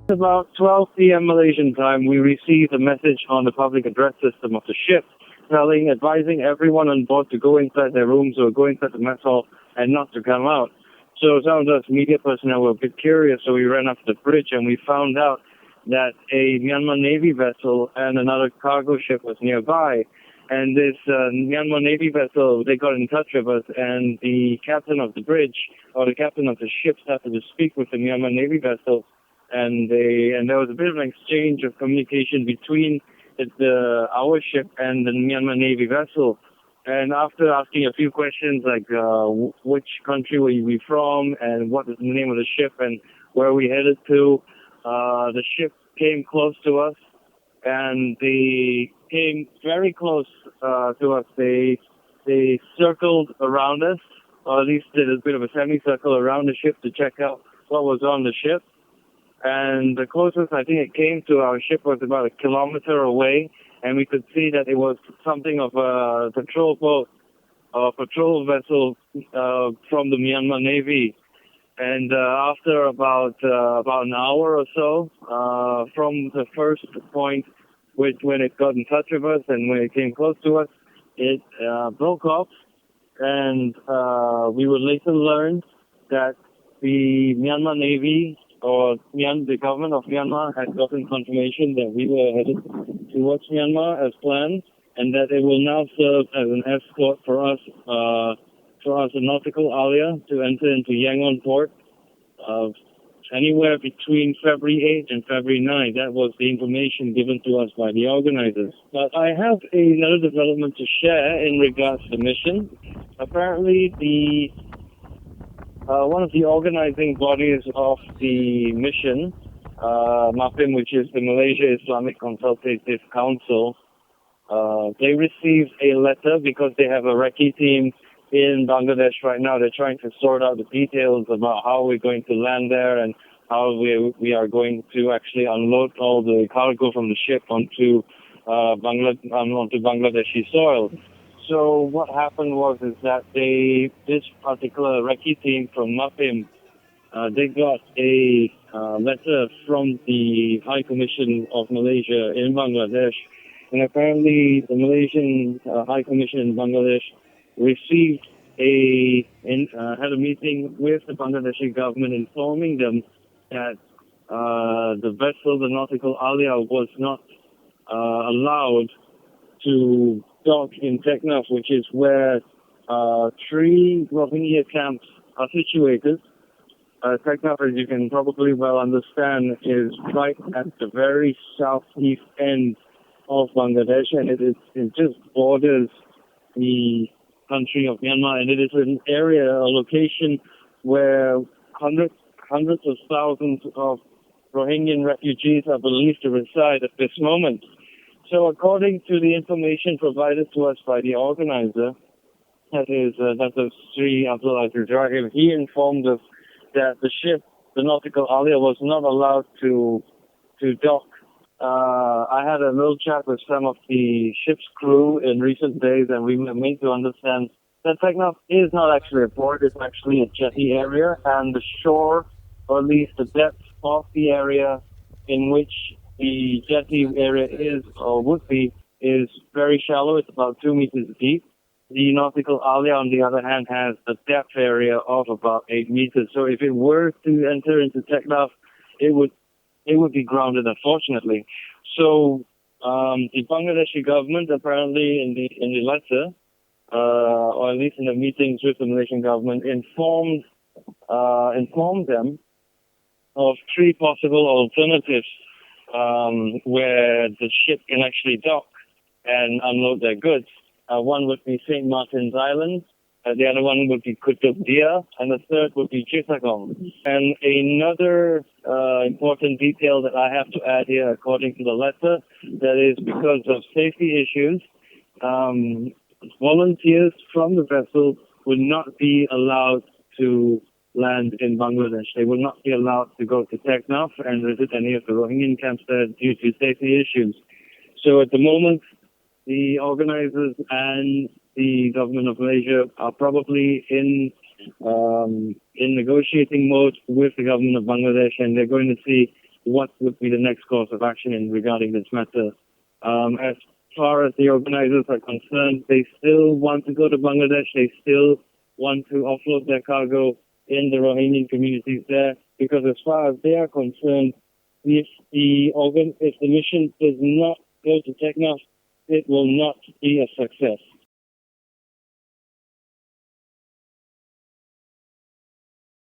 About 12 p.m. Malaysian time, we received a message on the public address system of the ship advising everyone on board to go inside their rooms or go inside the mess hall and not to come out. So some of us media personnel were a bit curious, so we ran up to the bridge and we found out that a Myanmar Navy vessel and another cargo ship was nearby. And this Myanmar Navy vessel, they got in touch with us, and the captain of the bridge, or the captain of the ship, started to speak with the Myanmar Navy vessel, and there was a bit of an exchange of communication between our ship and the Myanmar Navy vessel. And after asking a few questions like which country were we from and what is the name of the ship and where we headed to, the ship came close to us, and they came very close to us. They circled around us, or at least did a bit of a semicircle around the ship to check out what was on the ship. And the closest I think it came to our ship was about a kilometer away, and we could see that it was something of a patrol boat or patrol vessel from the Myanmar Navy. And after about an hour or so from the first point, when it got in touch with us and when it came close to us, it broke off, and we would later learn that the Myanmar Navy or the government of Myanmar had gotten confirmation that we were headed towards Myanmar as planned, and that it will now serve as an escort for us, the Nautical Aliya, to enter into Yangon port anywhere between February 8th and February 9th. That was the information given to us by the organizers. But I have another development to share in regards to the mission. Apparently, one of the organizing bodies of the mission, MAPIM, which is the Malaysia Islamic Consultative Council, they received a letter because they have a recce team in Bangladesh right now. They're trying to sort out the details about how we're going to land there and how we are going to actually unload all the cargo from the ship onto Bangladeshi soil. So what happened was that this particular recce team from MAPIM, they got a letter from the High Commission of Malaysia in Bangladesh, and apparently the Malaysian High Commission in Bangladesh had a meeting with the Bangladeshi government, informing them that the vessel, the Nautical Aliya, was not allowed to dock in Teknaf, which is where 3 Rohingya camps are situated. Teknaf, as you can probably well understand, is right at the very southeast end of Bangladesh, and it just borders the country of Myanmar, and it is an area, a location where hundreds of thousands of Rohingya refugees are believed to reside at this moment. So according to the information provided to us by the organizer, that is Datuk Seri Abdul, Rahim, he informed us that the ship, the Nautical Aliya, was not allowed to dock. I had a little chat with some of the ship's crew in recent days, and we were made to understand that Teknaf is not actually a port, it's actually a jetty area, and the shore, or at least the depth of the area in which the jetty area is, or would be, is very shallow. It's about 2 meters deep. The Nautical Aliya, on the other hand, has a depth area of about 8 meters. So if it were to enter into Teknaf, it would be grounded, unfortunately. So the Bangladeshi government, apparently in the letter, or at least in the meetings with the Malaysian government, informed them of 3 possible alternatives where the ship can actually dock and unload their goods. One would be St. Martin's Island, the other one would be Kutub Dia, and the third would be Chittagong. And another important detail that I have to add here, according to the letter, that is because of safety issues, volunteers from the vessel would not be allowed to land in Bangladesh. They will not be allowed to go to Teknaf and visit any of the Rohingya camps there due to safety issues. So at the moment, the organizers and the government of Malaysia are probably in negotiating mode with the government of Bangladesh, and they're going to see what would be the next course of action in regarding this matter. As far as the organizers are concerned, they still want to go to Bangladesh. They still want to offload their cargo in the Rohingya communities there, because as far as they are concerned, if the mission does not go to Teknaf, it will not be a success.